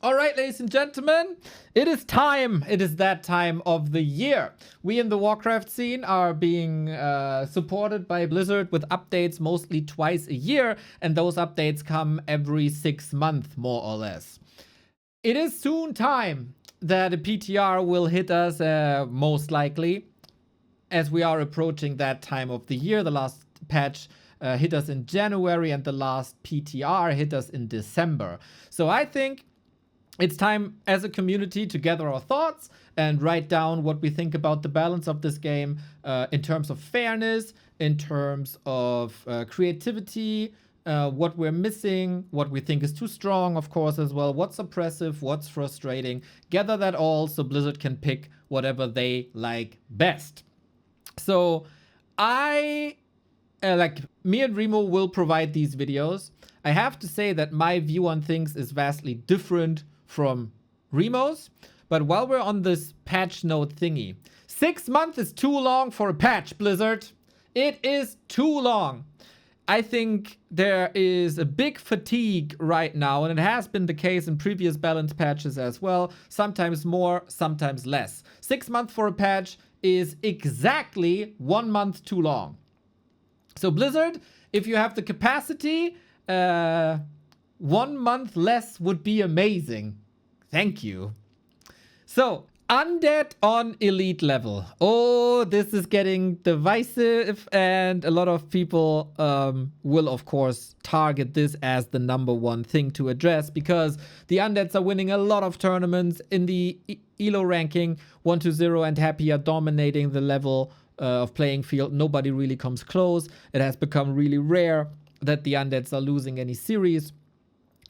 All right, ladies and gentlemen, it is time. It is that time of the year. We in the Warcraft scene are being supported by Blizzard with updates mostly twice a year, and those updates come every 6 months, more or less. It is soon time that a PTR will hit us, most likely, as we are approaching that time of the year. The last patch hit us in January, and the last PTR hit us in December. So I think it's time as a community to gather our thoughts and write down what we think about the balance of this game in terms of fairness, in terms of creativity, what we're missing, what we think is too strong, of course, as well, what's oppressive, what's frustrating. Gather that all so Blizzard can pick whatever they like best. So me and Remo will provide these videos. I have to say that my view on things is vastly different from Remo's, but while we're on this patch note thingy, 6 months is too long for a patch, Blizzard. It is too long. I think there is a big fatigue right now, and it has been the case in previous balance patches as well. Sometimes more, sometimes less. 6 months for a patch is exactly 1 month too long. So Blizzard, if you have the capacity, 1 month less would be amazing. Thank you. So, Undead on elite level. Oh, this is getting divisive, and a lot of people will, of course, target this as the #1 thing to address, because the Undeads are winning a lot of tournaments in the ELO ranking. 1-0 and Happy are dominating the level of playing field. Nobody really comes close. It has become really rare that the Undeads are losing any series.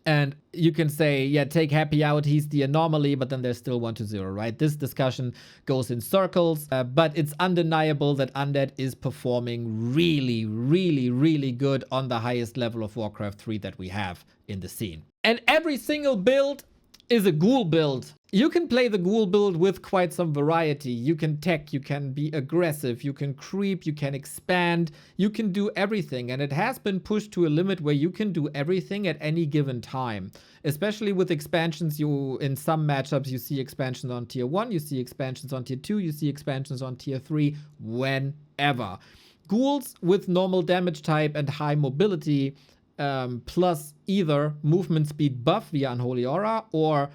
And you can say, yeah, take Happy out, he's the anomaly, but then there's still 1-0, right? This discussion goes in circles, but it's undeniable that Undead is performing really, really, really good on the highest level of Warcraft 3 that we have in the scene. And every single build is a ghoul build. You can play the ghoul build with quite some variety. You can tech, you can be aggressive, you can creep, you can expand, you can do everything. And it has been pushed to a limit where you can do everything at any given time. Especially with expansions, in some matchups, you see expansions on tier 1, you see expansions on tier 2, you see expansions on tier 3, whenever. Ghouls with normal damage type and high mobility, plus either movement speed buff via Unholy Aura or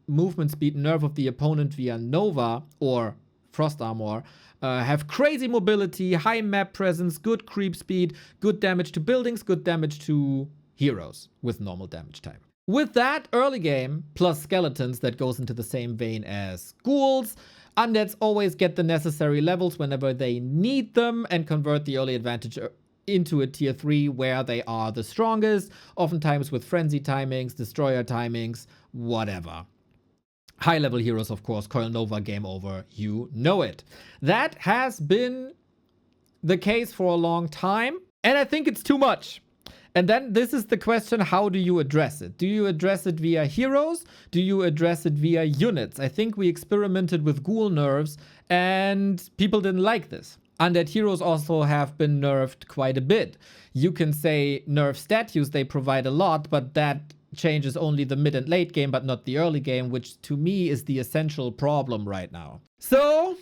movement speed nerf of the opponent via Nova or Frost Armor, have crazy mobility, high map presence, good creep speed, good damage to buildings, good damage to heroes with normal damage type. With that early game, plus skeletons that goes into the same vein as ghouls, Undeads always get the necessary levels whenever they need them and convert the early advantage into a tier 3 where they are the strongest, oftentimes with frenzy timings, destroyer timings, whatever. High level heroes, of course, Coil Nova, game over, you know it. That has been the case for a long time, and I think it's too much. And then this is the question, how do you address it? Do you address it via heroes? Do you address it via units? I think we experimented with ghoul nerfs, and people didn't like this. Undead heroes also have been nerfed quite a bit. You can say nerf statues, they provide a lot, but that changes only the mid and late game, but not the early game, which to me is the essential problem right now. So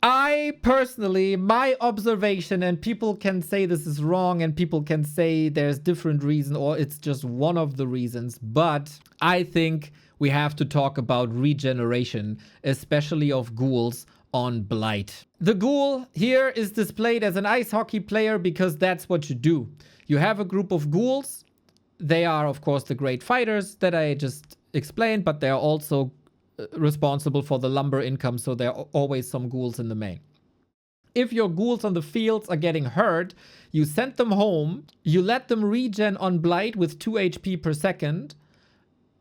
I personally, my observation, and people can say this is wrong and people can say there's different reasons or it's just one of the reasons, but I think we have to talk about regeneration, especially of ghouls on Blight. The ghoul here is displayed as an ice hockey player because that's what you do. You have a group of ghouls. They are, of course, the great fighters that I just explained, but they're also responsible for the lumber income, so there are always some ghouls in the main. If your ghouls on the fields are getting hurt, you send them home, you let them regen on Blight with 2 HP per second,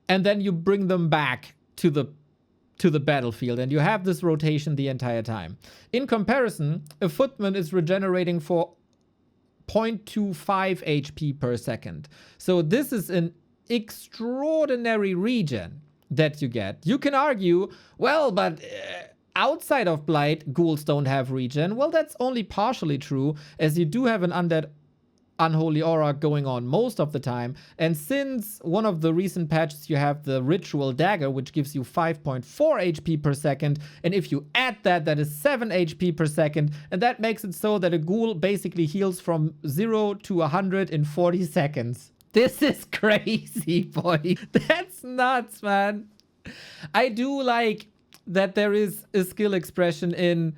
and then you bring them back to the battlefield, and you have this rotation the entire time. In comparison, a footman is regenerating for 0.25 HP per second. So this is an extraordinary regen that you get. You can argue, well, but outside of Blight, ghouls don't have regen. Well, that's only partially true, as you do have an undead Unholy Aura going on most of the time. And since one of the recent patches you have the Ritual Dagger, which gives you 5.4 HP per second, and if you add that, that is 7 HP per second, and that makes it so that a ghoul basically heals from 0 to 100 in 40 seconds. This is crazy, boy. That's nuts, man. I do like that there is a skill expression in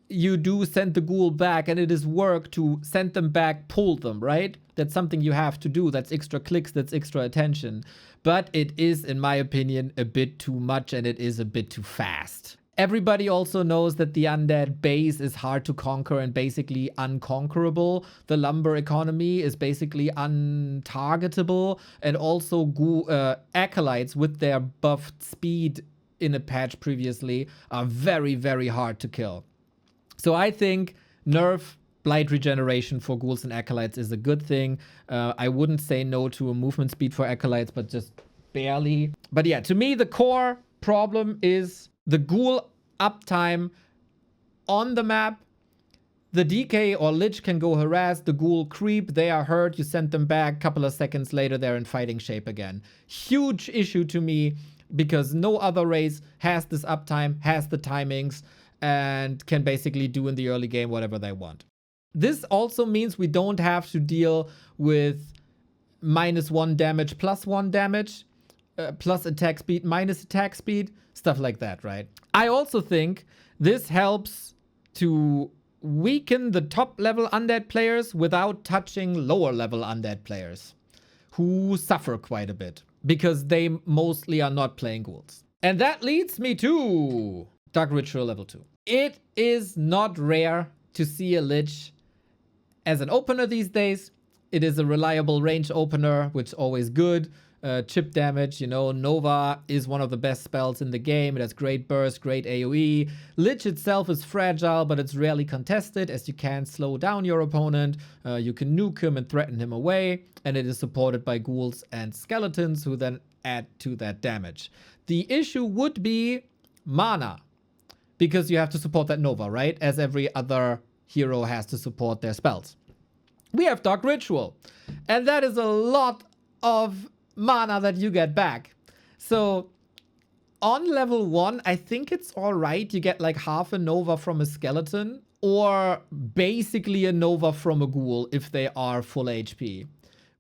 you do send the ghoul back, and it is work to send them back, pull them, right? That's something you have to do. That's extra clicks, that's extra attention. But it is, in my opinion, a bit too much, and it is a bit too fast. Everybody also knows that the undead base is hard to conquer and basically unconquerable. The lumber economy is basically untargetable, and also acolytes with their buffed speed in a patch previously are very, very hard to kill. So I think nerf blight regeneration for ghouls and acolytes is a good thing. I wouldn't say no to a movement speed for acolytes, but just barely. But yeah, to me, the core problem is the ghoul uptime on the map. The DK or Lich can go harass, the ghoul creep, they are hurt, you send them back, couple of seconds later they're in fighting shape again. Huge issue to me, because no other race has this uptime, has the timings, and can basically do in the early game whatever they want. This also means we don't have to deal with -1 damage, +1 damage, plus attack speed, minus attack speed, stuff like that, right? I also think this helps to weaken the top level undead players without touching lower level undead players, who suffer quite a bit because they mostly are not playing ghouls. And that leads me to Dark Ritual level 2. It is not rare to see a Lich as an opener these days. It is a reliable range opener, which is always good. Chip damage, you know, Nova is one of the best spells in the game. It has great burst, great AoE. Lich itself is fragile, but it's rarely contested, as you can slow down your opponent. You can nuke him and threaten him away, and it is supported by ghouls and skeletons, who then add to that damage. The issue would be mana, because you have to support that Nova, right? As every other hero has to support their spells. We have Dark Ritual, and that is a lot of mana that you get back. So on level 1, I think it's all right. You get like half a Nova from a skeleton, or basically a Nova from a ghoul if they are full HP.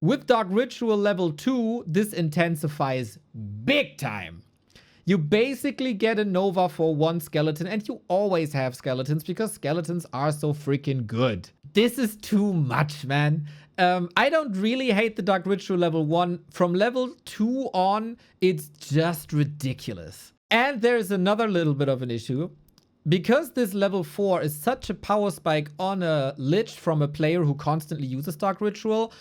With Dark Ritual level 2, this intensifies big time. You basically get a Nova for 1 skeleton, and you always have skeletons because skeletons are so freaking good. This is too much, man. I don't really hate the Dark Ritual level 1. From level 2 on, it's just ridiculous. And there's another little bit of an issue. Because this level 4 is such a power spike on a Lich from a player who constantly uses Dark Ritual,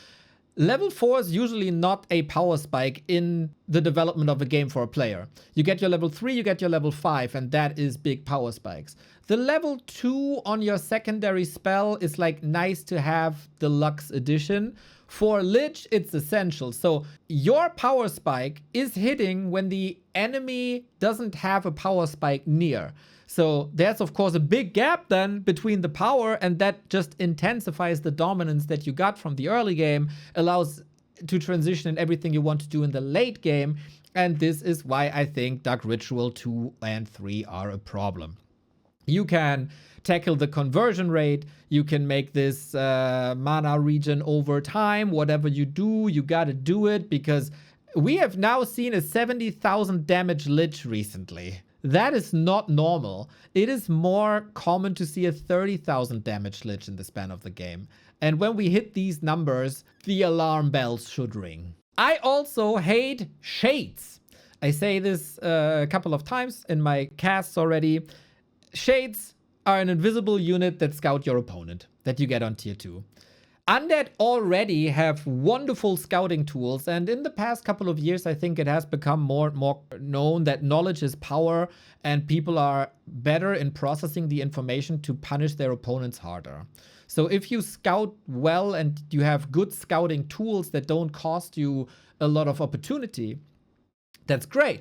level 4 is usually not a power spike in the development of a game for a player. You get your level 3, you get your level 5, and that is big power spikes. The level 2 on your secondary spell is like nice to have deluxe edition. For Lich, it's essential. So your power spike is hitting when the enemy doesn't have a power spike near. So there's of course a big gap then between the power, and that just intensifies the dominance that you got from the early game, allows to transition in everything you want to do in the late game. And this is why I think Dark Ritual 2 and 3 are a problem. You can tackle the conversion rate, you can make this mana regen over time. Whatever you do, you gotta do it, because we have now seen a 70,000 damage Lich recently. That is not normal. It is more common to see a 30,000 damage Lich in the span of the game. And when we hit these numbers, the alarm bells should ring. I also hate shades. I say this a couple of times in my casts already. Shades are an invisible unit that scout your opponent, that you get on tier 2. Undead already have wonderful scouting tools, and in the past couple of years, I think it has become more and more known that knowledge is power, and people are better in processing the information to punish their opponents harder. So if you scout well and you have good scouting tools that don't cost you a lot of opportunity, that's great.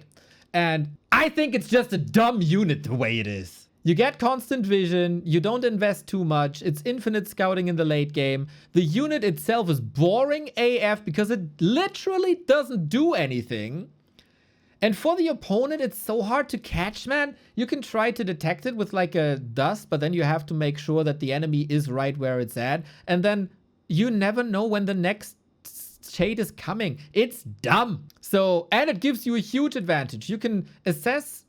And I think it's just a dumb unit the way it is. You get constant vision, you don't invest too much, it's infinite scouting in the late game. The unit itself is boring AF because it literally doesn't do anything. And for the opponent, it's so hard to catch, man. You can try to detect it with like a dust, but then you have to make sure that the enemy is right where it's at. And then you never know when the next shade is coming. It's dumb. So, and it gives you a huge advantage. You can assess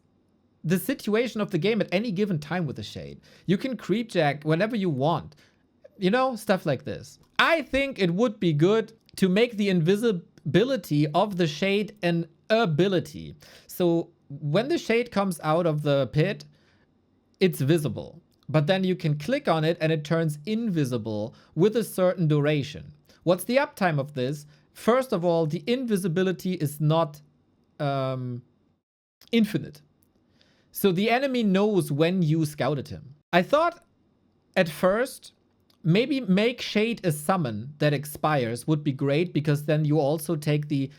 the situation of the game at any given time with the shade. You can creepjack whenever you want. You know, stuff like this. I think it would be good to make the invisibility of the shade an ability. So when the shade comes out of the pit, it's visible. But then you can click on it and it turns invisible with a certain duration. What's the uptime of this? First of all, the invisibility is not infinite. So the enemy knows when you scouted him. I thought at first, maybe make shade a summon that expires would be great, because then you also take the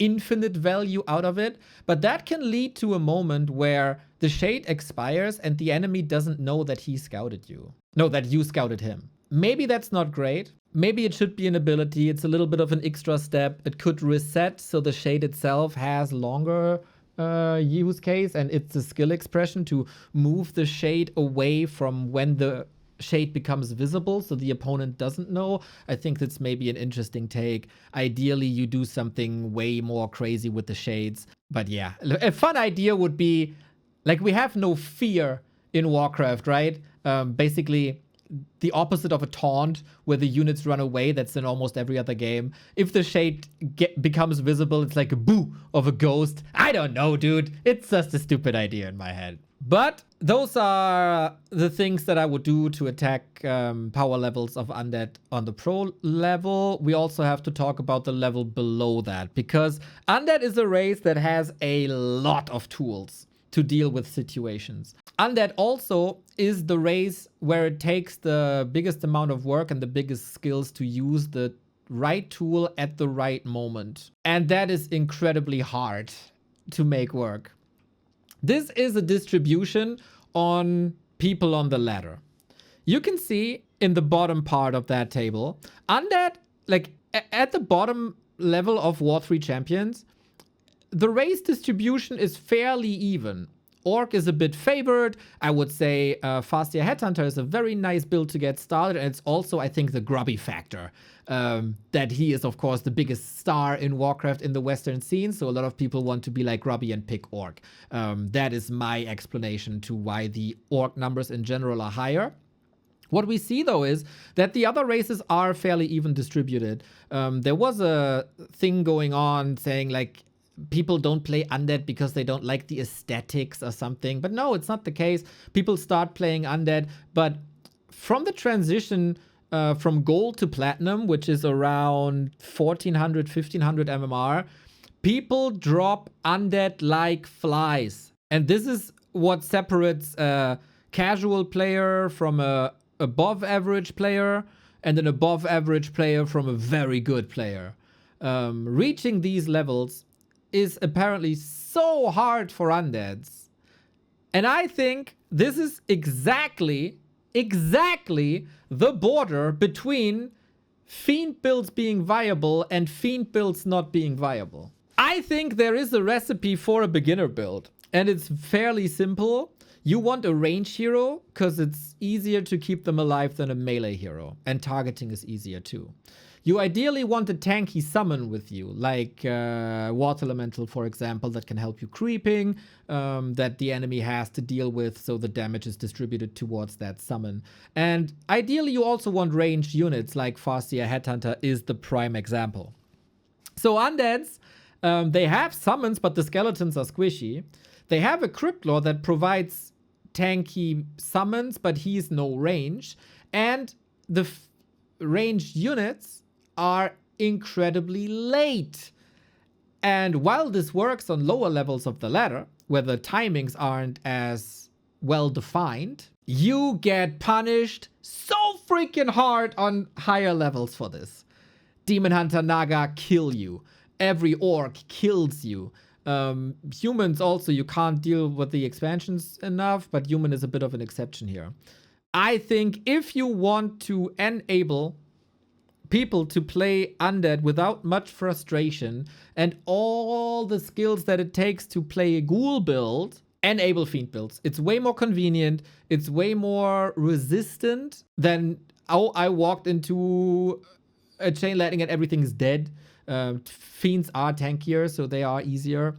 infinite value out of it. But that can lead to a moment where the shade expires and the enemy doesn't know that he scouted you. No, that you scouted him. Maybe that's not great. Maybe it should be an ability. It's a little bit of an extra step. It could reset so the shade itself has longer use case, and it's a skill expression to move the shade away from when the shade becomes visible so the opponent doesn't know. I think that's maybe an interesting take. Ideally, you do something way more crazy with the shades. But yeah, a fun idea would be, like, we have no fear in Warcraft, right? Basically, the opposite of a taunt where the units run away. That's in almost every other game. If the shade becomes visible, it's like a boo of a ghost. I don't know, dude. It's just a stupid idea in my head. But those are the things that I would do to attack power levels of Undead on the pro level. We also have to talk about the level below that, because Undead is a race that has a lot of tools to deal with situations. Undead also is the race where it takes the biggest amount of work and the biggest skills to use the right tool at the right moment. And that is incredibly hard to make work. This is a distribution on people on the ladder. You can see in the bottom part of that table, Undead, like at the bottom level of War 3 champions, the race distribution is fairly even. Orc is a bit favored. I would say Fastia Headhunter is a very nice build to get started. And it's also, I think, the grubby factor. That he is, of course, the biggest star in Warcraft in the Western scene. So a lot of people want to be like grubby and pick Orc. That is my explanation to why the Orc numbers in general are higher. What we see, though, is that the other races are fairly even distributed. There was a thing going on saying, like, people don't play Undead because they don't like the aesthetics or something. But no, it's not the case. People start playing Undead. But from the transition from gold to platinum, which is around 1400, 1500 MMR, people drop Undead like flies. And this is what separates a casual player from a above average player, and an above average player from a very good player. Reaching these levels is apparently so hard for Undeads. And I think this is exactly the border between Fiend builds being viable and Fiend builds not being viable. I think there is a recipe for a beginner build, and it's fairly simple. You want a range hero because it's easier to keep them alive than a melee hero, and targeting is easier too. You ideally want a tanky summon with you, like Water Elemental, for example, that can help you creeping, that the enemy has to deal with, so the damage is distributed towards that summon. And ideally, you also want ranged units, like Fastia Headhunter is the prime example. So Undeads, they have summons, but the skeletons are squishy. They have a Crypt Lord that provides tanky summons, but he's no range. And the ranged units are incredibly late. And while this works on lower levels of the ladder, where the timings aren't as well defined, you get punished so freaking hard on higher levels for this. Demon Hunter Naga kill you. Every orc kills you. Humans also, you can't deal with the expansions enough, but human is a bit of an exception here. I think if you want to enable people to play Undead without much frustration and all the skills that it takes to play a ghoul build, enable Fiend builds. It's way more convenient. It's way more resistant than, oh, I walked into a chain lightning and everything is dead. Fiends are tankier, so they are easier.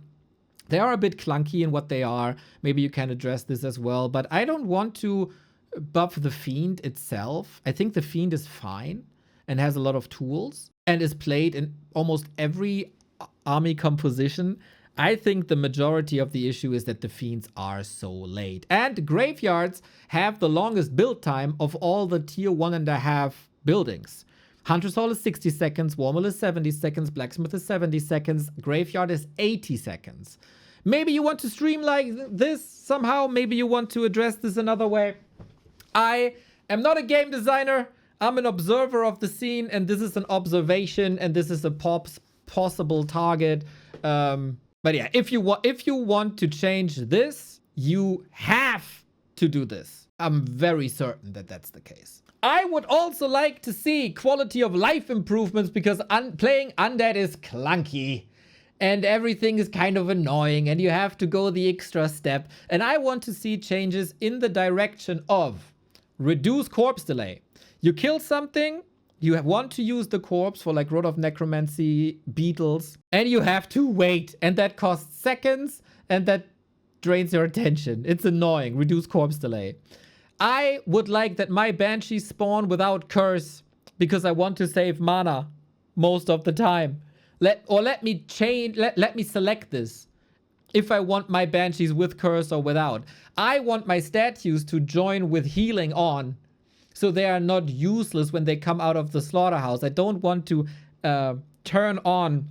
They are a bit clunky in what they are. Maybe you can address this as well, but I don't want to buff the Fiend itself. I think the Fiend is fine and has a lot of tools and is played in almost every army composition. I think the majority of the issue is that the Fiends are so late. And graveyards have the longest build time of all the tier 1.5 buildings. Hunter's Hall is 60 seconds, Warmill is 70 seconds, Blacksmith is 70 seconds, Graveyard is 80 seconds. Maybe you want to stream like this somehow. Maybe you want to address this another way. I am not a game designer. I'm an observer of the scene, and this is an observation, and this is a possible target. But yeah, if you want to change this, you have to do this. I'm very certain that that's the case. I would also like to see quality of life improvements because playing Undead is clunky and everything is kind of annoying and you have to go the extra step. And I want to see changes in the direction of reduce corpse delay. You kill something, you want to use the corpse for like Rod of Necromancy, beetles, and you have to wait. And that costs seconds and that drains your attention. It's annoying. Reduce corpse delay. I would like that my banshees spawn without curse because I want to save mana most of the time. Let me select this if I want my banshees with curse or without. I want my statues to join with healing on so they are not useless when they come out of the slaughterhouse. I don't want to turn on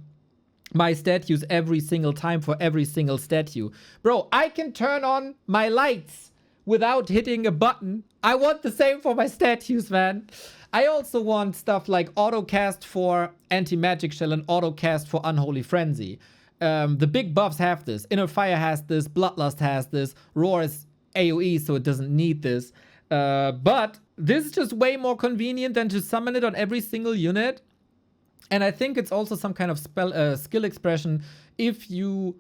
my statues every single time for every single statue. Bro, I can turn on my lights without hitting a button. I want the same for my statues, man. I also want stuff like auto-cast for Anti-Magic Shell and auto-cast for Unholy Frenzy. The big buffs have this. Inner Fire has this. Bloodlust has this. Roar is AoE, so it doesn't need this. But this is just way more convenient than to summon it on every single unit. And I think it's also some kind of skill expression. If you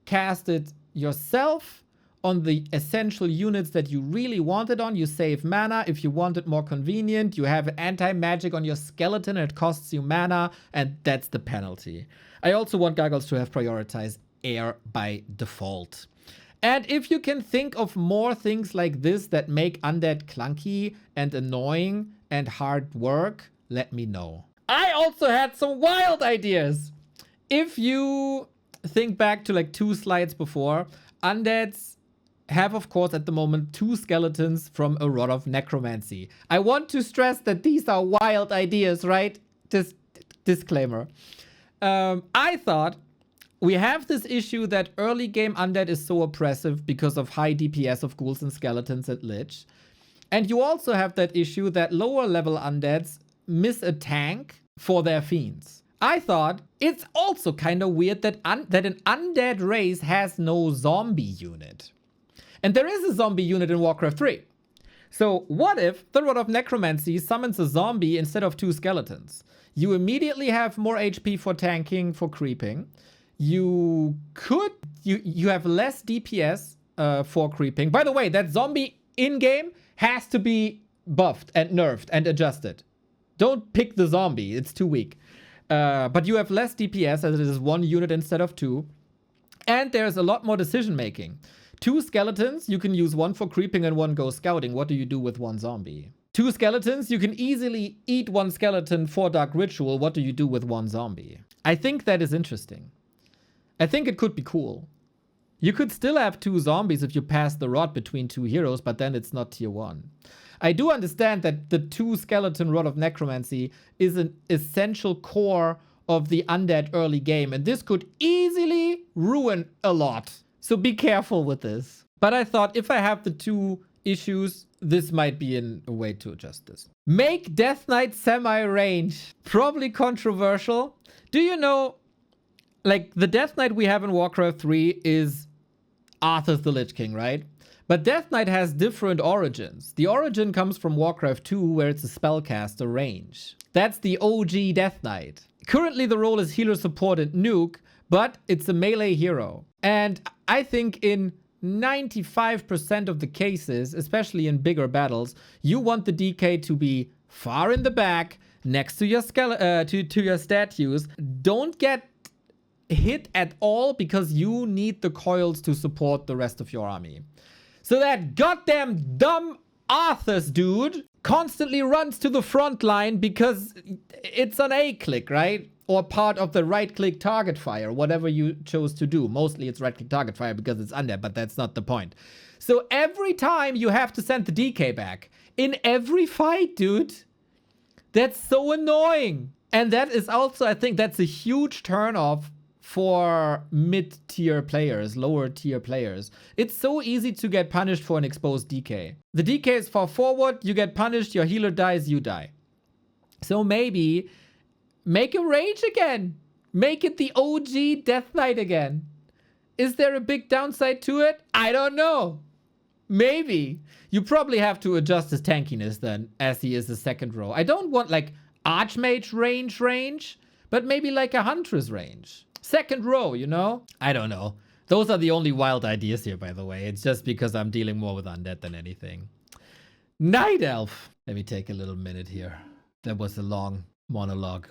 cast it yourself on the essential units that you really want it on, you save mana. If you want it more convenient, you have anti-magic on your skeleton and it costs you mana, and that's the penalty. I also want Gargoyles to have prioritized air by default. And if you can think of more things like this that make Undead clunky and annoying and hard work, let me know. I also had some wild ideas. If you think back to like 2 slides before, Undeads have, of course, at the moment, 2 skeletons from a Rod of Necromancy. I want to stress that these are wild ideas, right? Just disclaimer. I thought we have this issue that early game Undead is so oppressive because of high DPS of ghouls and skeletons and Lich. And you also have that issue that lower level Undeads miss a tank for their fiends. I thought it's also kind of weird that an Undead race has no zombie unit. And there is a zombie unit in Warcraft 3. So what if the Rod of Necromancy summons a zombie instead of 2 skeletons? You immediately have more HP for tanking, for creeping. You have less DPS for creeping. By the way, that zombie in-game has to be buffed and nerfed and adjusted. Don't pick the zombie, it's too weak. But you have less DPS as it is 1 unit instead of 2. And there's a lot more decision making. 2 skeletons, you can use 1 for creeping and 1 go scouting. What do you do with 1 zombie? 2 skeletons, you can easily eat 1 skeleton for Dark Ritual. What do you do with 1 zombie? I think that is interesting. I think it could be cool. You could still have 2 zombies if you pass the rod between 2 heroes, but then it's not tier 1. I do understand that the 2 skeleton Rod of Necromancy is an essential core of the Undead early game, and this could easily ruin a lot. So be careful with this. But I thought if I have the 2 issues, this might be a way to adjust this. Make Death Knight semi-range. Probably controversial. Do you know, like, the Death Knight we have in Warcraft 3 is Arthas the Lich King, right? But Death Knight has different origins. The origin comes from Warcraft 2, where it's a spellcaster range. That's the OG Death Knight. Currently, the role is healer, support, and nuke, but it's a melee hero. And I think in 95% of the cases, especially in bigger battles, you want the DK to be far in the back, next to your to your statues. Don't get hit at all because you need the coils to support the rest of your army. So that goddamn dumb Arthas dude constantly runs to the front line because it's an A-click, right? Or part of the right-click target fire, whatever you chose to do. Mostly it's right-click target fire because it's undead, but that's not the point. So every time you have to send the DK back. In every fight, dude. That's so annoying. And that is also, I think that's a huge turnoff for mid-tier players, lower-tier players. It's so easy to get punished for an exposed DK. The DK is far forward, you get punished, your healer dies, you die. So maybe make a rage again. Make it the OG Death Knight again. Is there a big downside to it? I don't know. Maybe. You probably have to adjust his tankiness then, as he is the second row. I don't want like Archmage range, but maybe like a Huntress range. Second row, you know? I don't know. Those are the only wild ideas here, by the way. It's just because I'm dealing more with undead than anything. Night Elf. Let me take a little minute here. That was a long monologue.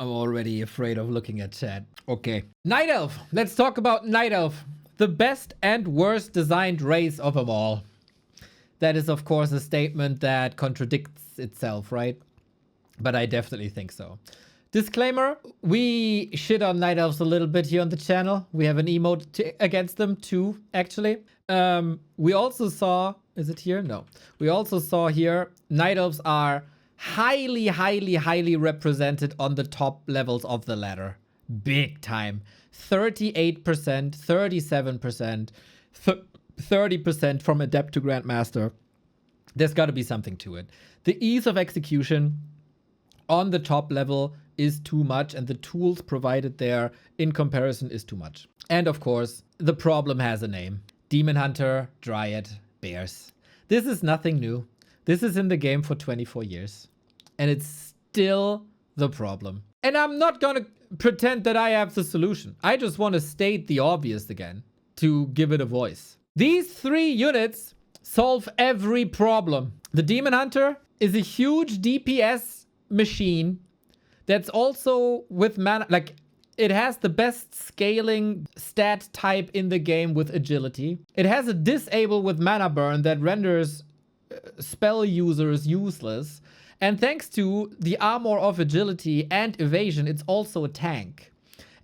I'm already afraid of looking at chat. Okay. Night Elf. Let's talk about Night Elf. The best and worst designed race of them all. That is, of course, a statement that contradicts itself, right? But I definitely think so. Disclaimer, we shit on Night Elves a little bit here on the channel. We have an emote against them too, actually. We also saw, is it here? No. We also saw here, Night Elves are highly represented on the top levels of the ladder. Big time. 38%, 37%, 30% from Adept to Grandmaster. There's got to be something to it. The ease of execution on the top level is too much, and the tools provided there in comparison is too much. And of course, the problem has a name. Demon Hunter, Dryad, Bears. This is nothing new. This is in the game for 24 years. And it's still the problem. And I'm not gonna pretend that I have the solution. I just want to state the obvious again to give it a voice. These 3 units solve every problem. The Demon Hunter is a huge DPS machine that's also with mana, like it has the best scaling stat type in the game with agility. It has a disable with mana burn that renders spell users useless. And thanks to the armor of agility and evasion, it's also a tank.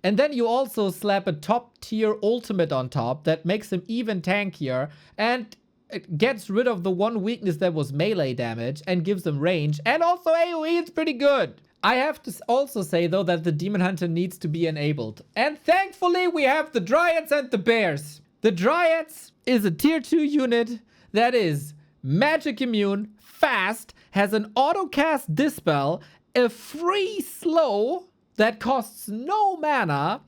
And then you also slap a top tier ultimate on top that makes him even tankier and it gets rid of the one weakness that was melee damage and gives him range. And also AoE is pretty good. I have to also say, though, that the Demon Hunter needs to be enabled. And thankfully, we have the Dryads and the Bears. The Dryads is a tier 2 unit that is magic immune, fast, has an auto-cast Dispel, a free slow that costs no mana,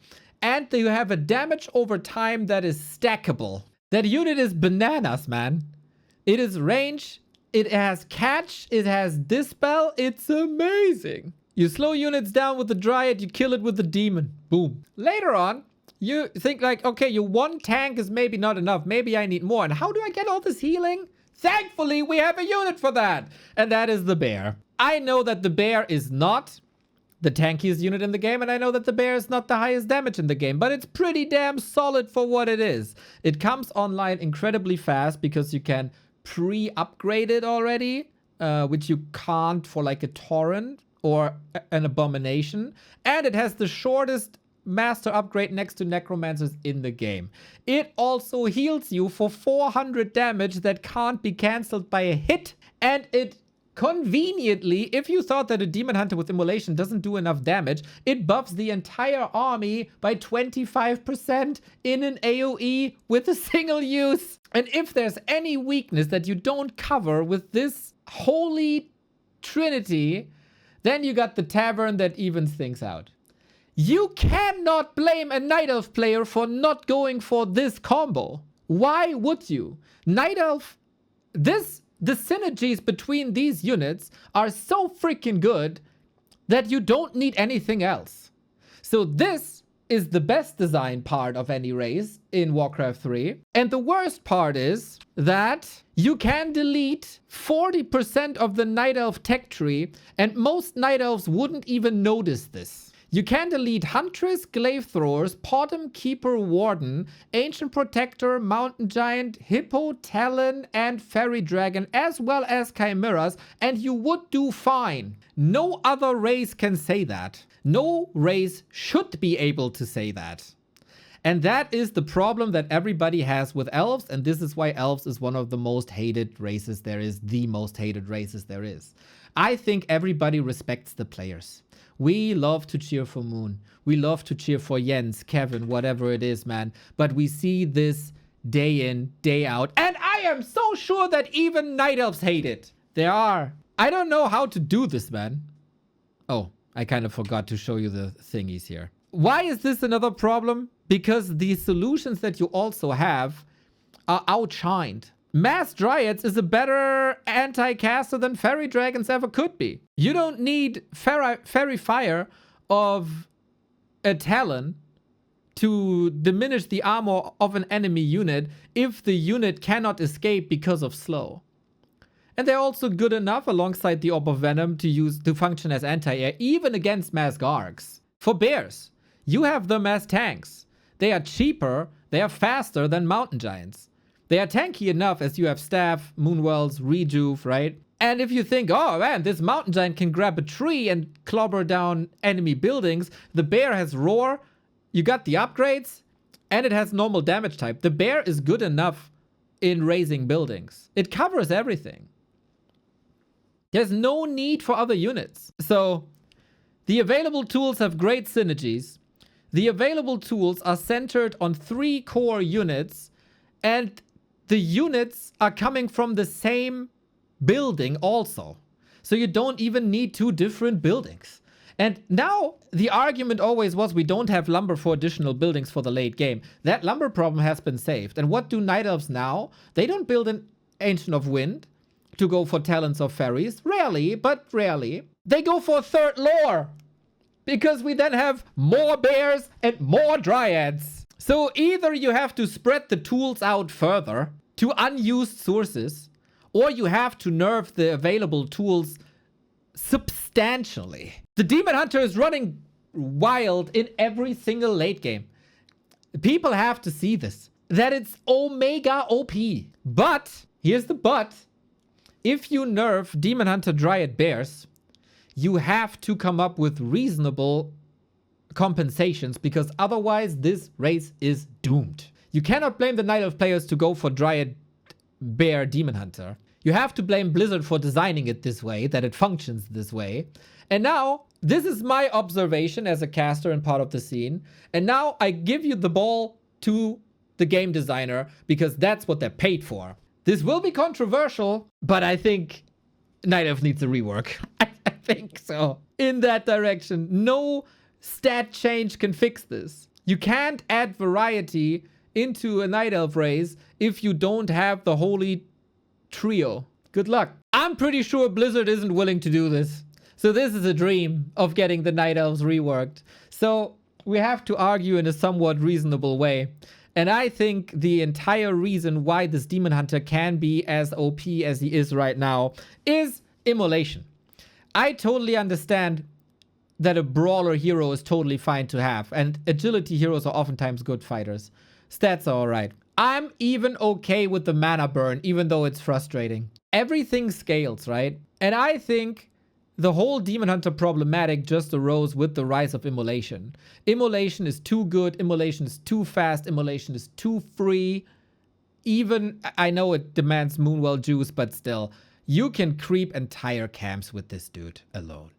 and you have a damage over time that is stackable. That unit is bananas, man. It is range, it has catch, it has Dispel, it's amazing. You slow units down with the Dryad, you kill it with the Demon. Boom. Later on, you think like, okay, your one tank is maybe not enough. Maybe I need more. And how do I get all this healing? Thankfully, we have a unit for that. And that is the Bear. I know that the Bear is not the tankiest unit in the game, and I know that the Bear is not the highest damage in the game, but it's pretty damn solid for what it is. It comes online incredibly fast because you can pre-upgrade it already, which you can't for like a Torrent or an Abomination. And it has the shortest master upgrade next to Necromancers in the game. It also heals you for 400 damage that can't be cancelled by a hit, and it conveniently, if you thought that a Demon Hunter with Immolation doesn't do enough damage, it buffs the entire army by 25% in an AoE with a single use. And if there's any weakness that you don't cover with this holy trinity, Then you got the tavern that evens things out. You cannot blame a Night Elf player for not going for this combo. Why would you? Night Elf, the synergies between these units are so freaking good that you don't need anything else. So this is the best design part of any race in Warcraft 3. And the worst part is that you can delete 40% of the Night Elf tech tree, and most Night Elves wouldn't even notice this. You can delete Huntress, Glaive Throwers, Bottom Keeper, Warden, Ancient Protector, Mountain Giant, Hippo, Talon, and Fairy Dragon, as well as Chimeras, and you would do fine. No other race can say that. No race should be able to say that. And that is the problem that everybody has with elves, and this is why elves is one of the most hated races there is, the most hated races there is. I think everybody respects the players. We love to cheer for Moon. We love to cheer for Jens, Kevin, whatever it is, man. But we see this day in, day out. And I am so sure that even Night Elves hate it. They are. I don't know how to do this, man. Oh, I kind of forgot to show you the thingies here. Why is this another problem? Because the solutions that you also have are outshined. Mass Dryads is a better anti-caster than Fairy Dragons ever could be. You don't need Fairy Fire of a Talon to diminish the armor of an enemy unit if the unit cannot escape because of slow. And they're also good enough alongside the Orb of Venom to function as anti-air, even against Mass Gargs. For bears, you have them as tanks. They are cheaper, they are faster than Mountain Giants. They are tanky enough as you have Staff, Moonwells, Rejuve, right? And if you think, oh man, this Mountain Giant can grab a tree and clobber down enemy buildings, the bear has Roar, you got the upgrades, and it has normal damage type. The bear is good enough in raising buildings. It covers everything. There's no need for other units. So the available tools have great synergies. The available tools are centered on 3 core units, and the units are coming from the same building also. So you don't even need 2 different buildings. And now the argument always was we don't have lumber for additional buildings for the late game. That lumber problem has been saved. And what do Night Elves now? They don't build an Ancient of Wind to go for Talents of Fairies. Rarely, but rarely. They go for 3rd lore. Because we then have more bears and more dryads. So either you have to spread the tools out further to unused sources, or you have to nerf the available tools substantially. The Demon Hunter is running wild in every single late game. People have to see this, that it's Omega OP. But, here's the but, if you nerf Demon Hunter Dryad Bears, you have to come up with reasonable compensations, because otherwise this race is doomed. You cannot blame the Night Elf players to go for Dryad Bear Demon Hunter. You have to blame Blizzard for designing it this way, that it functions this way. And now, this is my observation as a caster and part of the scene. And now I give you the ball to the game designer, because that's what they're paid for. This will be controversial, but I think Night Elf needs a rework. I think so. In that direction. No stat change can fix this. You can't add variety into a Night Elf race if you don't have the holy trio. Good luck. I'm pretty sure Blizzard isn't willing to do this. So this is a dream of getting the Night Elves reworked. So we have to argue in a somewhat reasonable way. And I think the entire reason why this Demon Hunter can be as OP as he is right now is immolation. I totally understand that a brawler hero is totally fine to have, and agility heroes are oftentimes good fighters. Stats are alright. I'm even okay with the mana burn, even though it's frustrating. Everything scales, right? And I think the whole Demon Hunter problematic just arose with the rise of immolation. Immolation is too good, immolation is too fast, immolation is too free. Even, I know it demands Moonwell juice, but still, you can creep entire camps with this dude alone.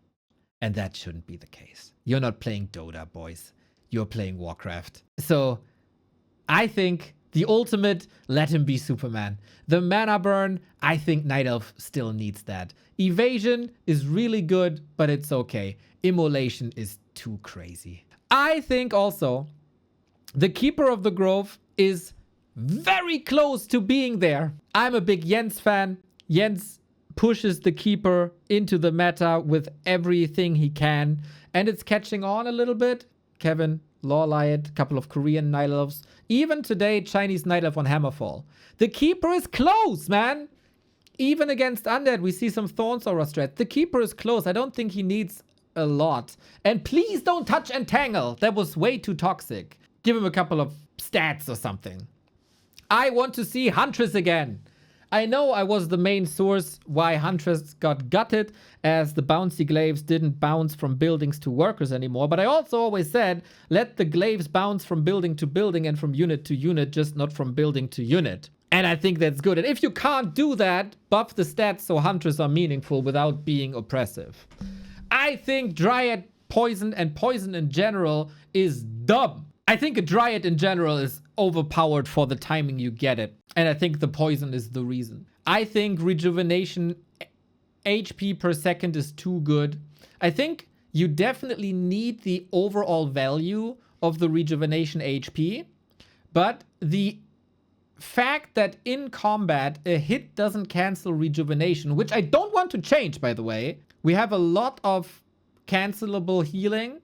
And that shouldn't be the case. You're not playing Dota, boys. You're playing Warcraft. So, I think the ultimate, let him be Superman. The mana burn, I think Night Elf still needs that. Evasion is really good, but it's okay. Immolation is too crazy. I think also the Keeper of the Grove is very close to being there. I'm a big Jens fan. Jens pushes the Keeper into the meta with everything he can, and it's catching on a little bit. Kevin, Lawliot, a couple of Korean Night Elves, even today Chinese Night Elf on Hammerfall. The Keeper is close, man. Even against Undead, we see some Thorns Aura strat. The Keeper is close. I don't think he needs a lot. And please don't touch Entangle. That was way too toxic. Give him a couple of stats or something. I want to see Huntress again. I know I was the main source why Huntress got gutted, as the bouncy glaives didn't bounce from buildings to workers anymore, but I also always said, let the glaives bounce from building to building and from unit to unit, just not from building to unit. And I think that's good. And if you can't do that, buff the stats so Huntress are meaningful without being oppressive. I think Dryad poison and poison in general is dumb. I think a Dryad in general is overpowered for the timing you get it. And I think the poison is the reason. I think rejuvenation HP per second is too good. I think you definitely need the overall value of the rejuvenation HP. But the fact that in combat, a hit doesn't cancel rejuvenation, which I don't want to change, by the way. We have a lot of cancelable healing,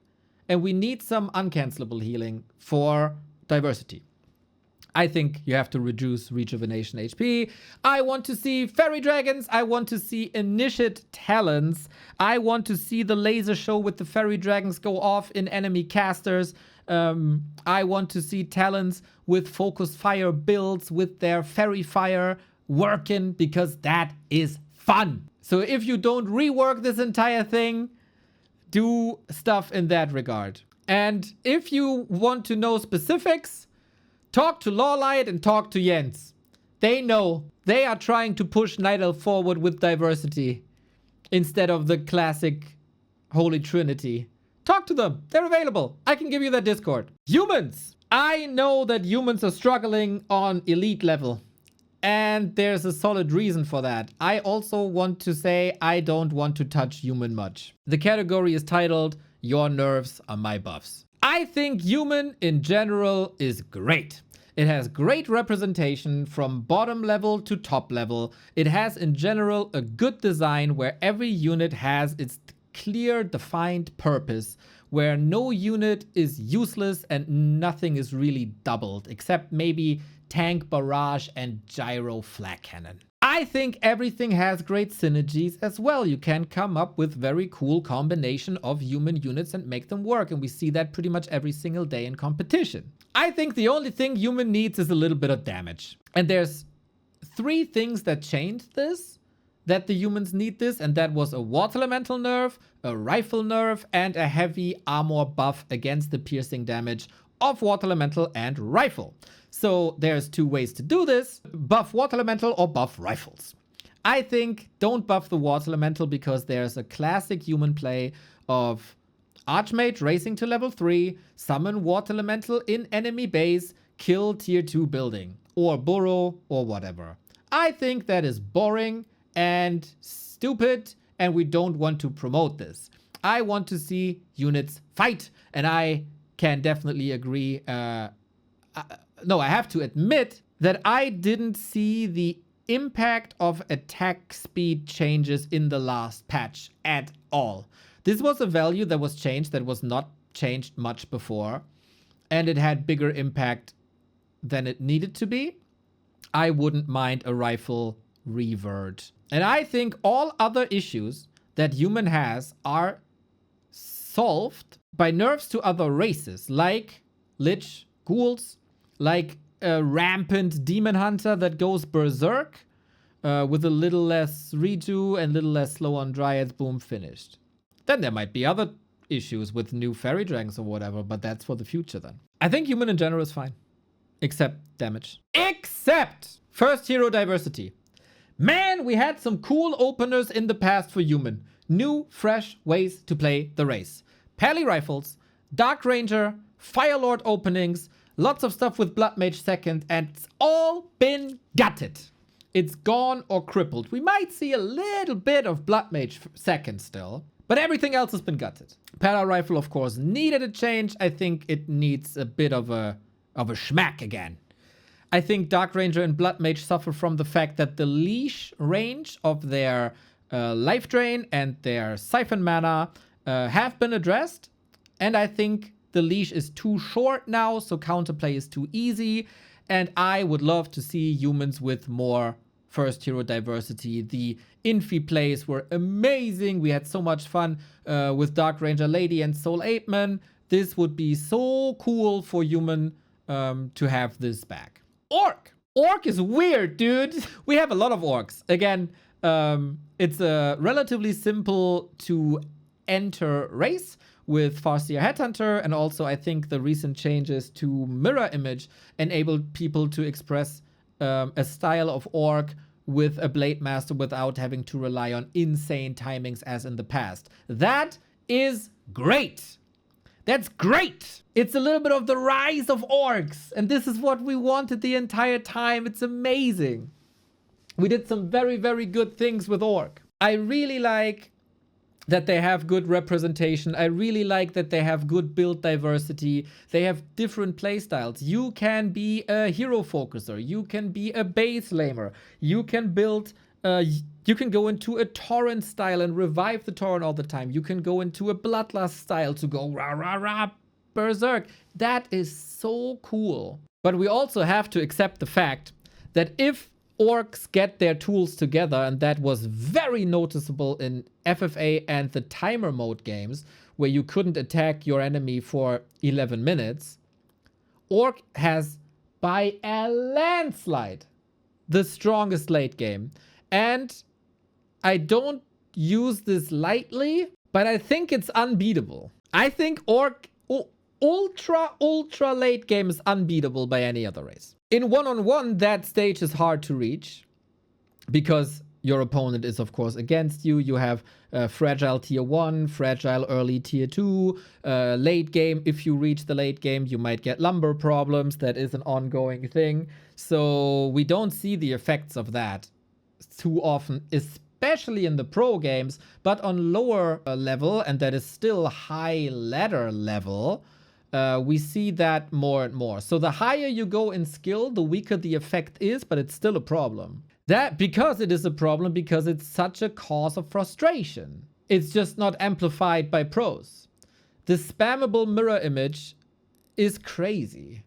and we need some uncancelable healing for diversity. I think you have to reduce rejuvenation HP. I want to see fairy dragons. I want to see initiate talents. I want to see the laser show with the fairy dragons go off in enemy casters. I want to see talents with focus fire builds with their fairy fire working, because that is fun. So if you don't rework this entire thing, do stuff in that regard. And if you want to know specifics, talk to Lawlight and talk to Jens. They know. They are trying to push Night Elf forward with diversity instead of the classic Holy Trinity. Talk to them. They're available. I can give you their Discord. Humans. I know that humans are struggling on elite level. And there's a solid reason for that. I also want to say I don't want to touch human much. The category is titled, Your Nerfs Are My Buffs. I think human in general is great. It has great representation from bottom level to top level. It has in general a good design where every unit has its clear defined purpose, where no unit is useless and nothing is really doubled, except maybe tank barrage and gyro flak cannon. I think everything has great synergies as well. You can come up with very cool combination of human units and make them work, and we see that pretty much every single day in competition. I think the only thing human needs is a little bit of damage. And there's 3 things that changed this, that the humans need this, and that was a water elemental nerf, a rifle nerf, and a heavy armor buff against the piercing damage of water elemental and rifle. So there's 2 ways to do this: buff water elemental or buff rifles. I think don't buff the water elemental because there's a classic human play of Archmage racing to level 3, summon water elemental in enemy base, kill tier 2 building, or burrow, or whatever. I think that is boring and stupid, and we don't want to promote this. I want to see units fight, and I can definitely agree. No, I have to admit that I didn't see the impact of attack speed changes in the last patch at all. This was a value that was changed that was not changed much before, and it had bigger impact than it needed to be. I wouldn't mind a rifle revert. And I think all other issues that human has are solved by nerfs to other races, like Lich, ghouls, like a rampant demon hunter that goes berserk with a little less redo and a little less slow on Dryads, boom, finished. Then there might be other issues with new fairy dragons or whatever, but that's for the future then. I think human in general is fine, except damage. Except first hero diversity. Man, we had some cool openers in the past for human. New, fresh ways to play the race. Pally rifles, Dark Ranger, Firelord openings, lots of stuff with Blood Mage second, and it's all been gutted. It's gone or crippled. We might see a little bit of Blood Mage second still, but everything else has been gutted. Para Rifle, of course, needed a change. I think it needs a bit of a schmack again. I think Dark Ranger and Blood Mage suffer from the fact that the leash range of their life drain and their siphon mana have been addressed. And I think the leash is too short now, so counterplay is too easy. And I would love to see humans with more first hero diversity. The Infi plays were amazing. We had so much fun with Dark Ranger Lady and Soul Apeman. This would be so cool for human to have this back. Orc! Orc is weird, dude. We have a lot of orcs. Again, it's a relatively simple to enter race with Farseer Headhunter, and also I think the recent changes to mirror image enabled people to express a style of orc with a Blade Master without having to rely on insane timings as in the past. That is great. That's great. It's a little bit of the rise of orcs, and this is what we wanted the entire time. It's amazing. We did some very, very good things with orc. I really like that they have good representation. I really like that they have good build diversity. They have different playstyles. You can be a hero focuser. You can be a base lamer. You can build, you can go into a Torrent style and revive the Torrent all the time. You can go into a Bloodlust style to go rah rah rah berserk. That is so cool. But we also have to accept the fact that if orcs get their tools together, and that was very noticeable in FFA and the timer mode games, where you couldn't attack your enemy for 11 minutes, orc has, by a landslide, the strongest late game. And I don't use this lightly, but I think it's unbeatable. I think orc ultra late game is unbeatable by any other race. In one-on-one, that stage is hard to reach because your opponent is, of course, against you. You have fragile tier 1, fragile early tier 2, late game. If you reach the late game, you might get lumber problems. That is an ongoing thing. So we don't see the effects of that too often, especially in the pro games, but on lower level, and that is still high ladder level, we see that more and more. So the higher you go in skill, the weaker the effect is, but it's still a problem. That because it is a problem, because it's such a cause of frustration. It's just not amplified by pros. The spammable mirror image is crazy.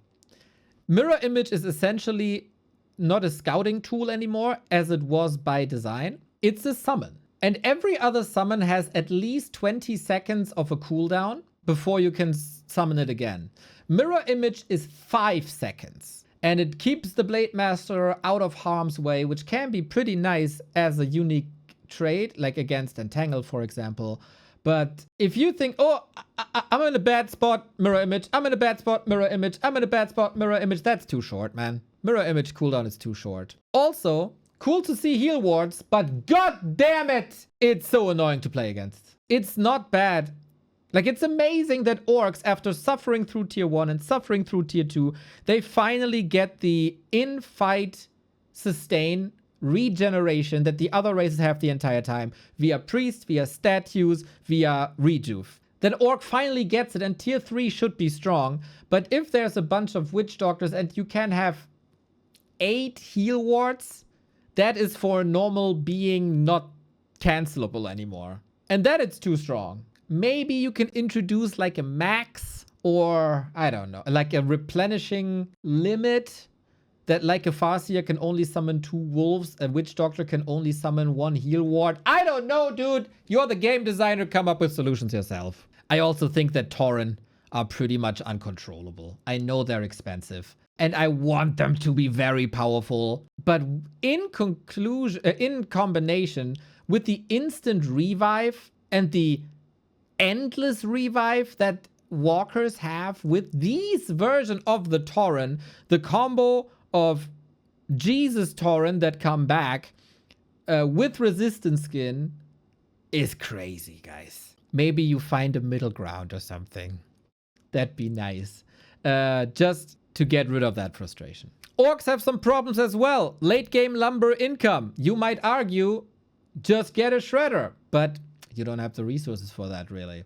Mirror image is essentially not a scouting tool anymore, as it was by design. It's a summon. And every other summon has at least 20 seconds of a cooldown before you can summon it again. Mirror image is 5 seconds. And it keeps the Blade Master out of harm's way, which can be pretty nice as a unique trait, like against Entangle, for example. But if you think, oh, I'm in a bad spot, mirror image, I'm in a bad spot, mirror image, I'm in a bad spot, mirror image, that's too short, man. Mirror image cooldown is too short. Also, cool to see heal wards, but god damn it, it's so annoying to play against. It's not bad. Like, it's amazing that orcs, after suffering through tier 1 and suffering through tier 2, they finally get the in-fight sustain regeneration that the other races have the entire time, via priest, via statues, via rejuve. Then orc finally gets it, and tier 3 should be strong. But if there's a bunch of witch doctors and you can have 8 heal wards, that is for a normal being not cancelable anymore. And that it's too strong. Maybe you can introduce like a max, or I don't know, like a replenishing limit that, like, a Farseer can only summon 2 wolves, a witch doctor can only summon 1 heal ward. I don't know, dude. You're the game designer. Come up with solutions yourself. I also think that Tauren are pretty much uncontrollable. I know they're expensive, and I want them to be very powerful. But in combination with the instant revive and the endless revive that walkers have with these version of the Tauren, the combo of Jesus Tauren that come back with resistance skin is crazy, guys. Maybe you find a middle ground or something. That'd be nice. Just to get rid of that frustration. Orcs have some problems as well. Late game lumber income. You might argue, just get a shredder, but you don't have the resources for that really.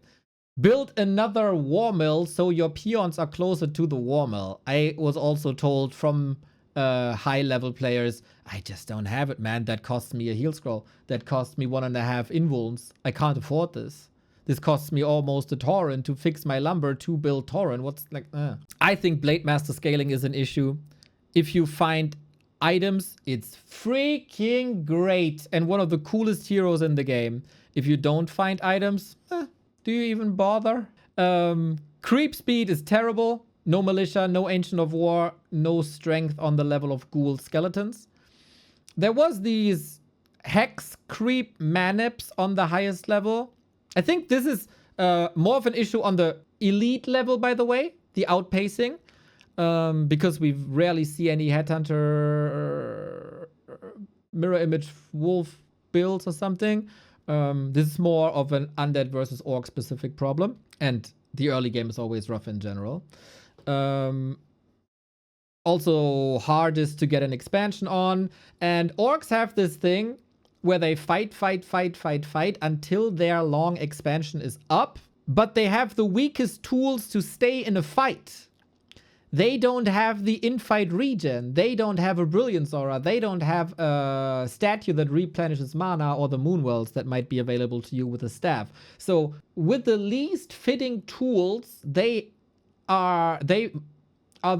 Build another war mill so your peons are closer to the war mill. I was also told from high level players, I just don't have it, man. That costs me a heal scroll. That costs me 1.5 invuls. I can't afford this. This costs me almost a torrent to fix my lumber to build torrent. What's like, I think Blade Master scaling is an issue. If you find items, it's freaking great and one of the coolest heroes in the game. If you don't find items, do you even bother? Creep speed is terrible. No militia, no ancient of war, no strength on the level of ghoul skeletons. There was these hex creep manips on the highest level. I think this is more of an issue on the elite level, by the way, the outpacing, because we rarely see any headhunter mirror image wolf builds or something. This is more of an undead versus orc specific problem, and the early game is always rough in general. Also hardest to get an expansion on, and orcs have this thing where they fight until their long expansion is up, but they have the weakest tools to stay in a fight. They don't have the in-fight regen. They don't have a Brilliance Aura. They don't have a statue that replenishes mana or the Moonwells that might be available to you with a staff. So with the least fitting tools, they are the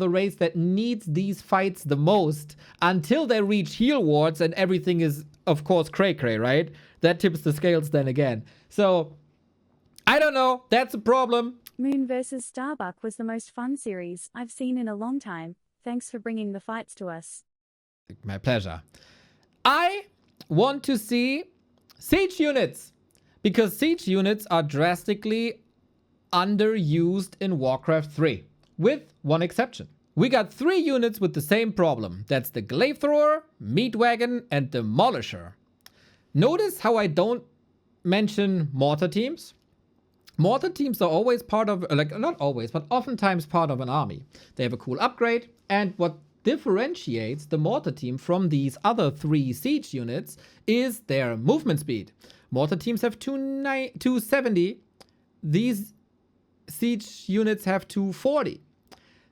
race that needs these fights the most until they reach heal wards and everything is, of course, cray-cray, right? That tips the scales then again. So, I don't know. That's a problem. Moon vs. Starbuck was the most fun series I've seen in a long time. Thanks for bringing the fights to us. My pleasure. I want to see siege units, because siege units are drastically underused in Warcraft 3, with one exception. We got 3 units with the same problem. That's the Glaive Thrower, Meat Wagon, and Demolisher. Notice how I don't mention mortar teams? Mortar teams are always part of, like, not always, but oftentimes part of an army. They have a cool upgrade, and what differentiates the mortar team from these other 3 siege units is their movement speed. Mortar teams have 270. These siege units have 240.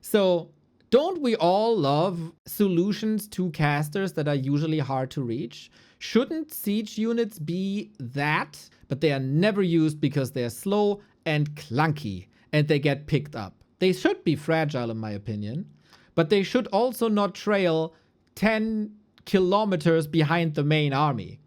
So don't we all love solutions to casters that are usually hard to reach? Shouldn't siege units be that? But they are never used because they're slow and clunky and they get picked up. They should be fragile in my opinion, but they should also not trail 10 kilometers behind the main army.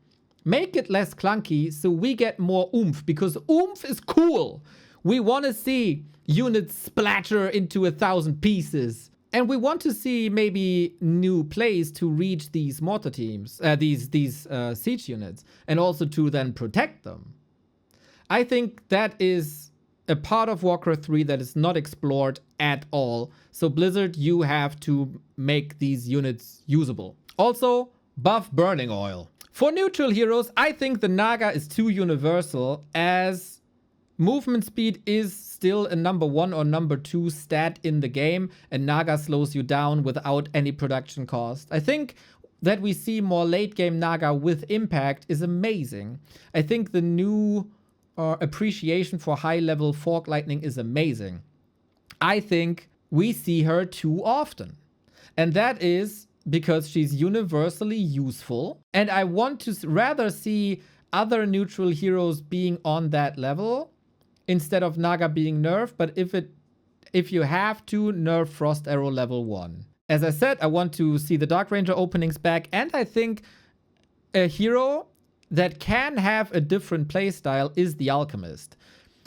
Make it less clunky so we get more oomph, because oomph is cool. We want to see units splatter into 1,000 pieces. And we want to see maybe new plays to reach these mortar teams, these siege units, and also to then protect them. I think that is a part of Warcraft 3 that is not explored at all. So Blizzard, you have to make these units usable. Also, buff burning oil. For neutral heroes, I think the Naga is too universal, as movement speed is still a number 1 or number 2 stat in the game, and Naga slows you down without any production cost. I think that we see more late game Naga with impact is amazing. I think the new appreciation for high level Fork Lightning is amazing. I think we see her too often, and that is because she's universally useful, and I want to rather see other neutral heroes being on that level instead of Naga being nerfed. But if you have to, nerf Frost Arrow level 1. As I said, I want to see the Dark Ranger openings back, and I think a hero that can have a different playstyle is the Alchemist.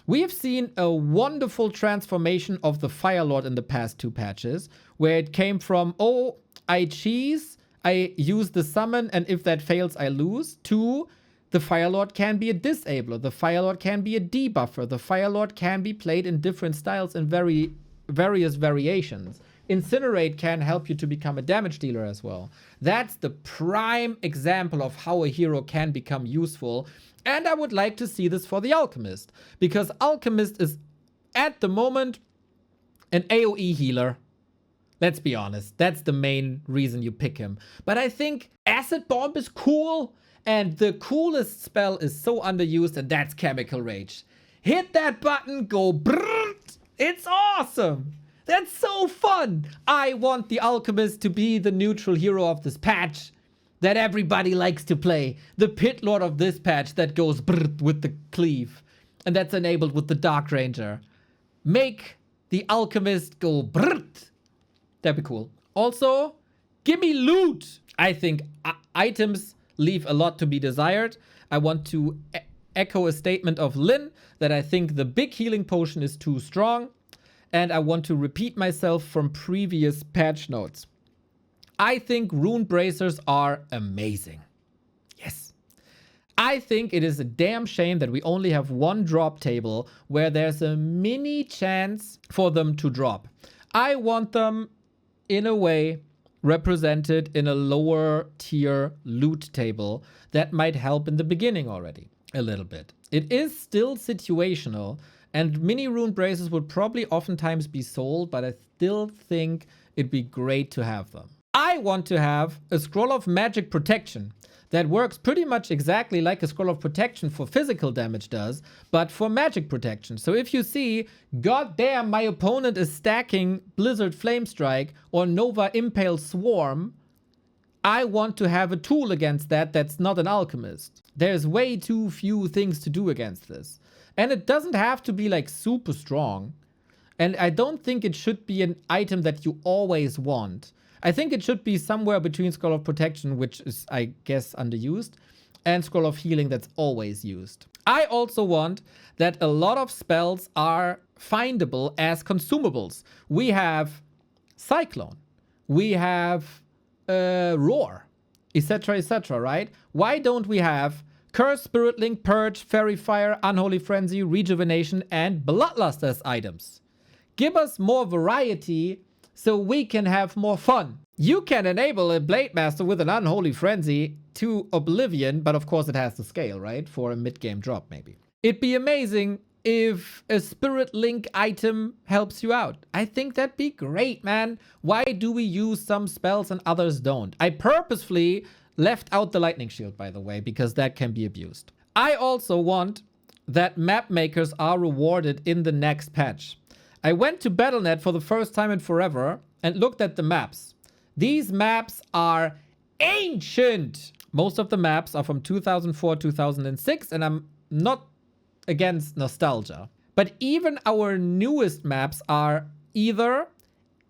We have seen a wonderful transformation of the Firelord in the past 2 patches, where it came from, oh, I cheese, I use the summon, and if that fails, I lose, to the Firelord can be a disabler, the Firelord can be a debuffer, the Firelord can be played in different styles and various variations. Incinerate can help you to become a damage dealer as well. That's the prime example of how a hero can become useful, and I would like to see this for the Alchemist, because Alchemist is, at the moment, an AoE healer. Let's be honest. That's the main reason you pick him. But I think Acid Bomb is cool. And the coolest spell is so underused, and that's Chemical Rage. Hit that button, go brrrt. It's awesome. That's so fun. I want the Alchemist to be the neutral hero of this patch that everybody likes to play. The Pit Lord of this patch that goes brrrt with the cleave. And that's enabled with the Dark Ranger. Make the Alchemist go brrrt. That'd be cool. Also, give me loot. I think items leave a lot to be desired. I want to echo a statement of Lynn that I think the big healing potion is too strong. And I want to repeat myself from previous patch notes. I think rune bracers are amazing. Yes. I think it is a damn shame that we only have one drop table where there's a mini chance for them to drop. I want them in a way represented in a lower tier loot table that might help in the beginning already a little bit. It is still situational, and mini rune braces would probably oftentimes be sold, but I still think it'd be great to have them. I want to have a scroll of magic protection that works pretty much exactly like a scroll of protection for physical damage does, but for magic protection. So if you see, goddamn, my opponent is stacking Blizzard Flamestrike or Nova Impale Swarm, I want to have a tool against that that's not an alchemist. There's way too few things to do against this. And it doesn't have to be like super strong. And I don't think it should be an item that you always want. I think it should be somewhere between Scroll of Protection, which is, I guess, underused, and Scroll of Healing that's always used. I also want that a lot of spells are findable as consumables. We have Cyclone. We have Roar, etc., right? Why don't we have Curse, Spirit Link, Purge, Fairy Fire, Unholy Frenzy, Rejuvenation, and Bloodlust as items? Give us more variety so we can have more fun. You can enable a Blade Master with an Unholy Frenzy to Oblivion, but of course it has to scale, right? For a mid-game drop, maybe. It'd be amazing if a Spirit Link item helps you out. I think that'd be great, man. Why do we use some spells and others don't? I purposefully left out the Lightning Shield, by the way, because that can be abused. I also want that map makers are rewarded in the next patch. I went to Battle.net for the first time in forever and looked at the maps. These maps are ancient. Most of the maps are from 2004, 2006, and I'm not against nostalgia. But even our newest maps are either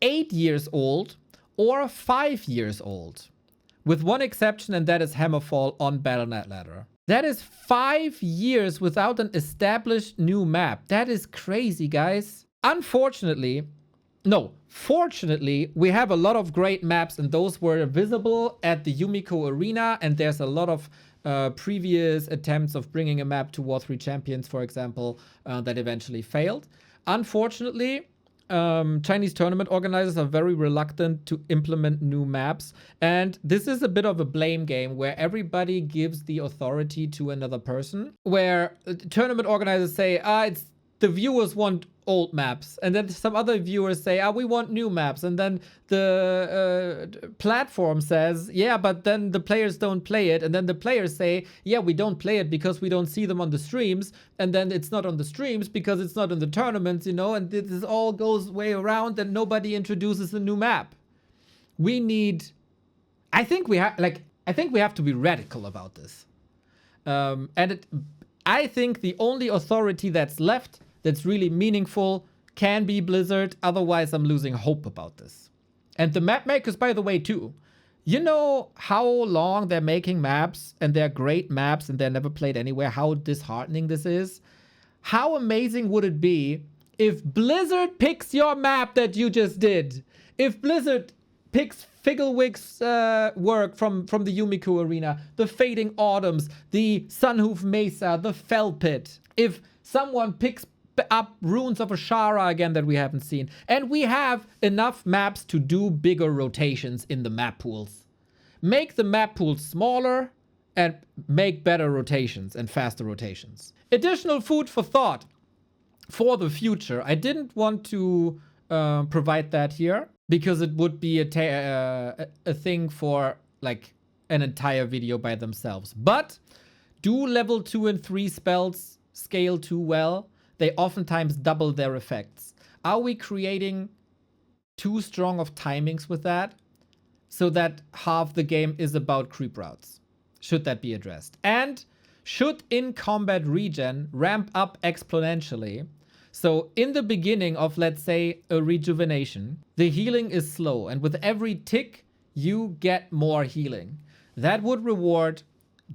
8 years old or 5 years old. With one exception, and that is Hammerfall on Battle.net Ladder. That is 5 years without an established new map. That is crazy, guys. Fortunately, we have a lot of great maps, and those were visible at the Yumiko Arena, and there's a lot of previous attempts of bringing a map to War 3 Champions, for example, that eventually failed. Unfortunately, Chinese tournament organizers are very reluctant to implement new maps, and this is a bit of a blame game where everybody gives the authority to another person, where tournament organizers say, it's the viewers want old maps, and then some other viewers say, we want new maps, and then the platform says, yeah, but then the players don't play it, and then the players say, yeah, we don't play it because we don't see them on the streams, and then it's not on the streams because it's not in the tournaments, and this all goes way around, and nobody introduces a new map. I think we have to be radical about this. I think the only authority that's left that's really meaningful can be Blizzard. Otherwise, I'm losing hope about this. And the map makers, by the way, too. You know how long they're making maps, and they're great maps, and they're never played anywhere, how disheartening this is? How amazing would it be if Blizzard picks your map that you just did? If Blizzard picks Figglewick's work from the Yumiko Arena, the Fading Autumns, the Sunhoof Mesa, the Fell Pit. If someone picks up Runes of Ashara again that we haven't seen. And we have enough maps to do bigger rotations in the map pools. Make the map pools smaller and make better rotations and faster rotations. Additional food for thought for the future. I didn't want to provide that here, because it would be a thing for like an entire video by themselves. But do level 2 and 3 spells scale too well? They oftentimes double their effects. Are we creating too strong of timings with that, so that half the game is about creep routes? Should that be addressed? And should in-combat regen ramp up exponentially? So in the beginning of, let's say, a rejuvenation, the healing is slow, and with every tick, you get more healing. That would reward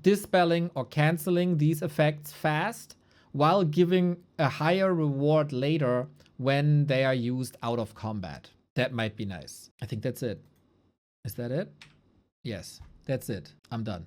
dispelling or canceling these effects fast, while giving a higher reward later when they are used out of combat. That might be nice. I think that's it. Is that it? Yes, that's it. I'm done.